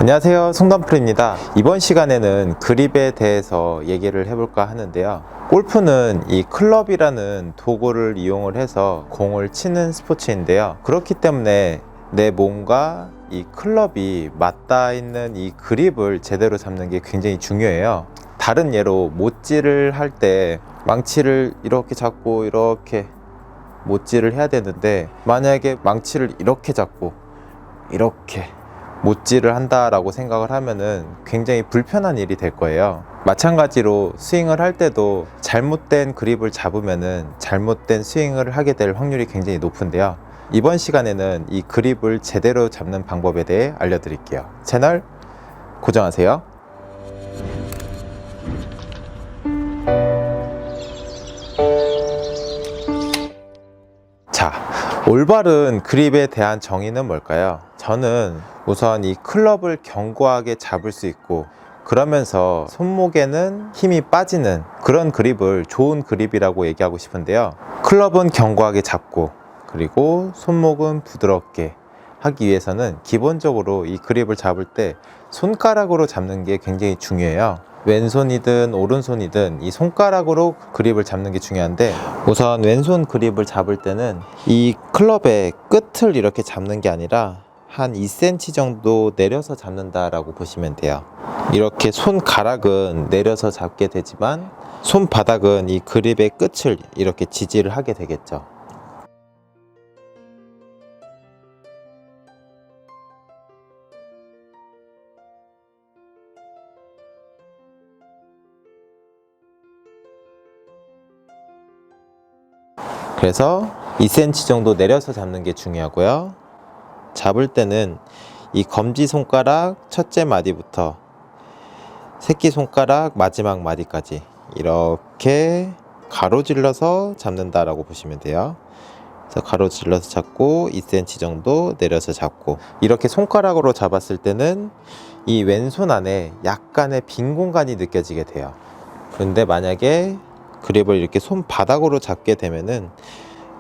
안녕하세요, 송덤프입니다. 이번 시간에는 그립에 대해서 얘기를 해볼까 하는데요. 골프는 이 클럽이라는 도구를 이용을 해서 공을 치는 스포츠인데요. 그렇기 때문에 내 몸과 이 클럽이 맞닿아 있는 이 그립을 제대로 잡는 게 굉장히 중요해요. 다른 예로 못질을 할 때 망치를 이렇게 잡고 이렇게 못질을 해야 되는데, 만약에 망치를 이렇게 잡고 이렇게 못질을 한다라고 생각을 하면은 굉장히 불편한 일이 될 거예요. 마찬가지로 스윙을 할 때도 잘못된 그립을 잡으면은 잘못된 스윙을 하게 될 확률이 굉장히 높은데요. 이번 시간에는 이 그립을 제대로 잡는 방법에 대해 알려드릴게요. 채널 고정하세요. 자, 올바른 그립에 대한 정의는 뭘까요? 저는 우선 이 클럽을 견고하게 잡을 수 있고, 그러면서 손목에는 힘이 빠지는 그런 그립을 좋은 그립이라고 얘기하고 싶은데요. 클럽은 견고하게 잡고, 그리고 손목은 부드럽게 하기 위해서는 기본적으로 이 그립을 잡을 때 손가락으로 잡는 게 굉장히 중요해요. 왼손이든 오른손이든 이 손가락으로 그립을 잡는 게 중요한데, 우선 왼손 그립을 잡을 때는 이 클럽의 끝을 이렇게 잡는 게 아니라 한 2cm 정도 내려서 잡는다라고 보시면 돼요. 이렇게 손가락은 내려서 잡게 되지만 손바닥은 이 그립의 끝을 이렇게 지지를 하게 되겠죠. 그래서 2cm 정도 내려서 잡는 게 중요하고요. 잡을 때는 이 검지손가락 첫째 마디부터 새끼손가락 마지막 마디까지 이렇게 가로질러서 잡는다라고 보시면 돼요. 그래서 가로질러서 잡고 2cm 정도 내려서 잡고, 이렇게 손가락으로 잡았을 때는 이 왼손 안에 약간의 빈 공간이 느껴지게 돼요. 그런데 만약에 그립을 이렇게 손바닥으로 잡게 되면은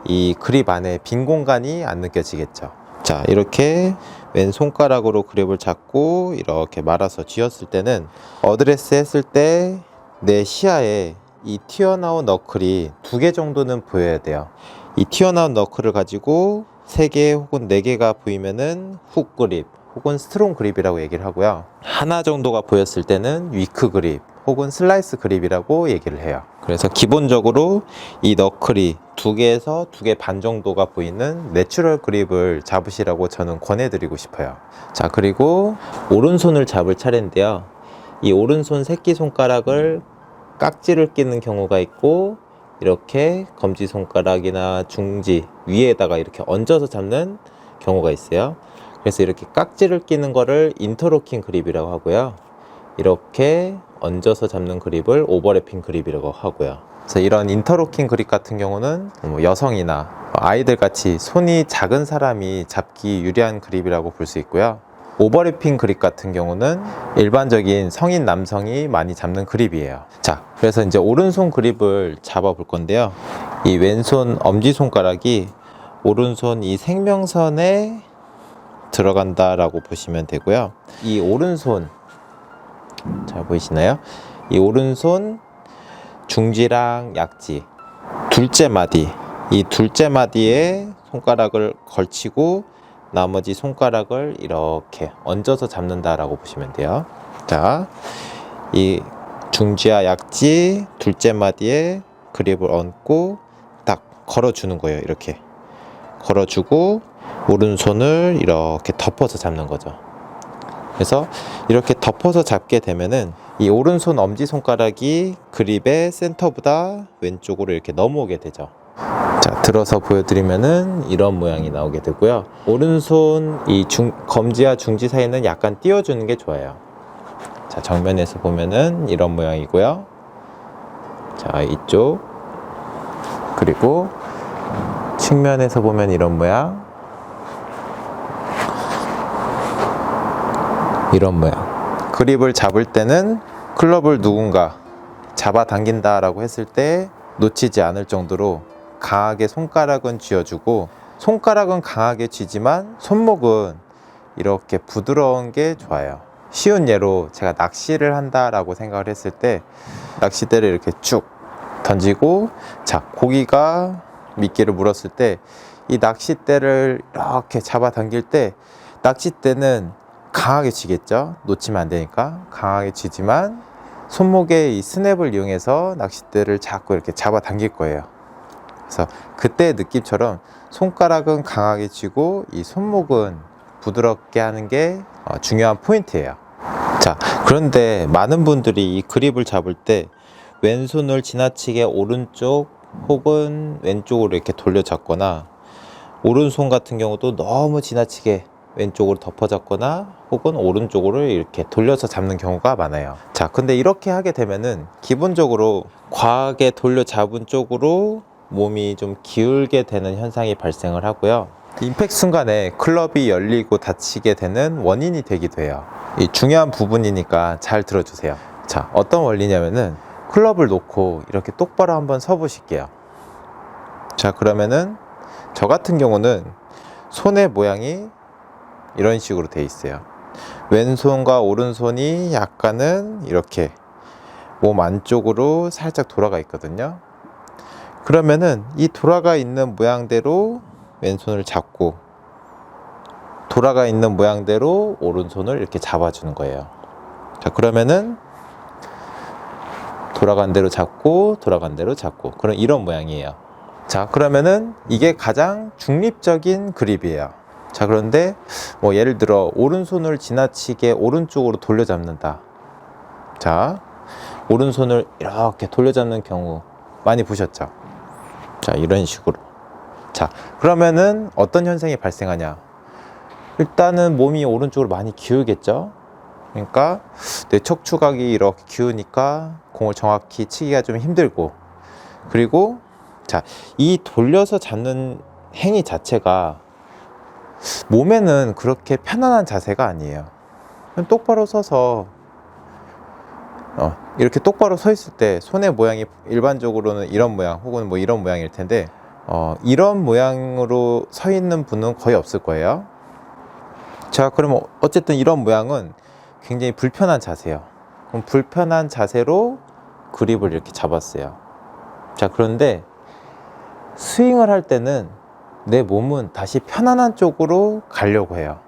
이 그립 안에 빈 공간이 안 느껴지겠죠. 자, 이렇게 왼손가락으로 그립을 잡고 이렇게 말아서 쥐었을 때는 어드레스 했을 때 내 시야에 이 튀어나온 너클이 2개 정도는 보여야 돼요. 이 튀어나온 너클을 가지고 3개 혹은 4개가 보이면은 훅 그립 혹은 스트롱 그립이라고 얘기를 하고요. 하나 정도가 보였을 때는 위크 그립 혹은 슬라이스 그립이라고 얘기를 해요. 그래서 기본적으로 이 너클이 2개에서 2개 반 정도가 보이는 내추럴 그립을 잡으시라고 저는 권해드리고 싶어요. 자, 그리고 오른손을 잡을 차례인데요. 이 오른손 새끼손가락을 깍지를 끼는 경우가 있고, 이렇게 검지손가락이나 중지 위에다가 이렇게 얹어서 잡는 경우가 있어요. 그래서 이렇게 깍지를 끼는 거를 인터로킹 그립이라고 하고요. 이렇게 얹어서 잡는 그립을 오버래핑 그립이라고 하고요. 그래서 이런 인터로킹 그립 같은 경우는 여성이나 아이들 같이 손이 작은 사람이 잡기 유리한 그립이라고 볼 수 있고요. 오버래핑 그립 같은 경우는 일반적인 성인 남성이 많이 잡는 그립이에요. 자, 그래서 이제 오른손 그립을 잡아 볼 건데요. 이 왼손 엄지손가락이 오른손 이 생명선에 들어간다라고 보시면 되고요. 이 오른손, 잘 보이시나요? 이 오른손 중지랑 약지 둘째 마디, 이 둘째 마디에 손가락을 걸치고 나머지 손가락을 이렇게 얹어서 잡는다라고 보시면 돼요. 자, 이 중지와 약지 둘째 마디에 그립을 얹고 딱 걸어주는 거예요. 이렇게 걸어주고 오른손을 이렇게 덮어서 잡는 거죠. 그래서 이렇게 덮어서 잡게 되면은 이 오른손 엄지손가락이 그립의 센터보다 왼쪽으로 이렇게 넘어오게 되죠. 자, 들어서 보여드리면은 이런 모양이 나오게 되고요. 오른손 이 검지와 중지 사이는 약간 띄워주는 게 좋아요. 자, 정면에서 보면은 이런 모양이고요. 자, 이쪽, 그리고 측면에서 보면 이런 모양, 이런 모양. 그립을 잡을 때는 클럽을 누군가 잡아당긴다 라고 했을 때 놓치지 않을 정도로 강하게 손가락은 쥐어주고, 손가락은 강하게 쥐지만 손목은 이렇게 부드러운 게 좋아요. 쉬운 예로 제가 낚시를 한다라고 생각을 했을 때 낚싯대를 이렇게 쭉 던지고, 자, 고기가 미끼를 물었을 때 이 낚싯대를 이렇게 잡아당길 때 낚싯대는 강하게 쥐겠죠. 놓치면 안 되니까 강하게 쥐지만 손목에 이 스냅을 이용해서 낚싯대를 자꾸 이렇게 잡아당길 거예요. 그래서 그때의 느낌처럼 손가락은 강하게 쥐고 이 손목은 부드럽게 하는 게 중요한 포인트예요. 자, 그런데 많은 분들이 이 그립을 잡을 때 왼손을 지나치게 오른쪽 혹은 왼쪽으로 이렇게 돌려 잡거나, 오른손 같은 경우도 너무 지나치게 왼쪽으로 덮어 잡거나 혹은 오른쪽으로 이렇게 돌려서 잡는 경우가 많아요. 자, 근데 이렇게 하게 되면은 기본적으로 과하게 돌려 잡은 쪽으로 몸이 좀 기울게 되는 현상이 발생을 하고요. 임팩트 순간에 클럽이 열리고 닫히게 되는 원인이 되기도 해요. 이 중요한 부분이니까 잘 들어주세요. 자, 어떤 원리냐면은 클럽을 놓고 이렇게 똑바로 한번 서 보실게요. 자, 그러면은 저 같은 경우는 손의 모양이 이런 식으로 돼 있어요. 왼손과 오른손이 약간은 이렇게 몸 안쪽으로 살짝 돌아가 있거든요. 그러면은 이 돌아가 있는 모양대로 왼손을 잡고, 돌아가 있는 모양대로 오른손을 이렇게 잡아주는 거예요. 자, 그러면은 돌아간 대로 잡고 돌아간 대로 잡고, 그런 이런 모양이에요. 자, 그러면은 이게 가장 중립적인 그립이에요. 자, 그런데 뭐 예를 들어 오른손을 지나치게 오른쪽으로 돌려 잡는다. 자, 오른손을 이렇게 돌려 잡는 경우 많이 보셨죠? 자, 이런 식으로. 자, 그러면은 어떤 현상이 발생하냐? 일단은 몸이 오른쪽으로 많이 기울겠죠? 그러니까 내 척추각이 이렇게 기우니까 공을 정확히 치기가 좀 힘들고, 그리고 자, 이 돌려서 잡는 행위 자체가 몸에는 그렇게 편안한 자세가 아니에요. 똑바로 서서 이렇게 똑바로 서 있을 때 손의 모양이 일반적으로는 이런 모양 혹은 뭐 이런 모양일 텐데, 이런 모양으로 서 있는 분은 거의 없을 거예요. 자, 그러면 어쨌든 이런 모양은 굉장히 불편한 자세예요. 그럼 불편한 자세로 그립을 이렇게 잡았어요. 자, 그런데 스윙을 할 때는 내 몸은 다시 편안한 쪽으로 가려고 해요.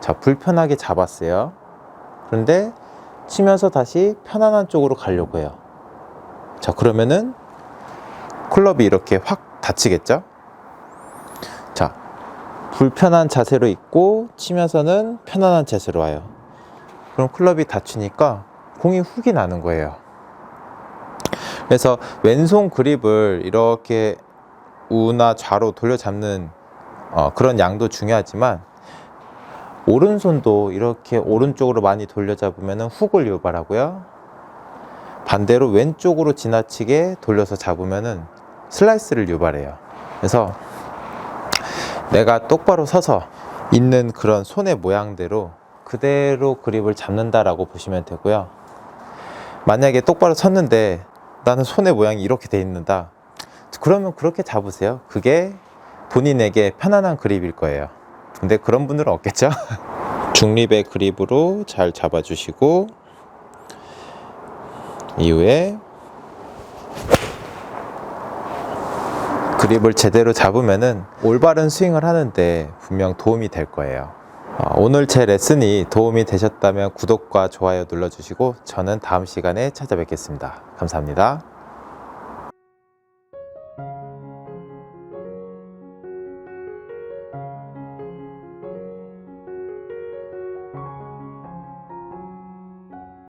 자, 불편하게 잡았어요. 그런데 치면서 다시 편안한 쪽으로 가려고 해요. 자, 그러면은 클럽이 이렇게 확 닫히겠죠? 자, 불편한 자세로 있고 치면서는 편안한 자세로 와요. 그럼 클럽이 닫히니까 공이 훅이 나는 거예요. 그래서 왼손 그립을 이렇게 우나 좌로 돌려 잡는 그런 양도 중요하지만, 오른손도 이렇게 오른쪽으로 많이 돌려 잡으면 훅을 유발하고요, 반대로 왼쪽으로 지나치게 돌려서 잡으면 슬라이스를 유발해요. 그래서 내가 똑바로 서서 있는 그런 손의 모양대로 그대로 그립을 잡는다라고 보시면 되고요. 만약에 똑바로 섰는데 나는 손의 모양이 이렇게 돼 있는다, 그러면 그렇게 잡으세요. 그게 본인에게 편안한 그립일 거예요. 근데 그런 분들은 없겠죠? 중립의 그립으로 잘 잡아주시고, 이후에 그립을 제대로 잡으면은 올바른 스윙을 하는데 분명 도움이 될 거예요. 오늘 제 레슨이 도움이 되셨다면 구독과 좋아요 눌러주시고, 저는 다음 시간에 찾아뵙겠습니다. 감사합니다.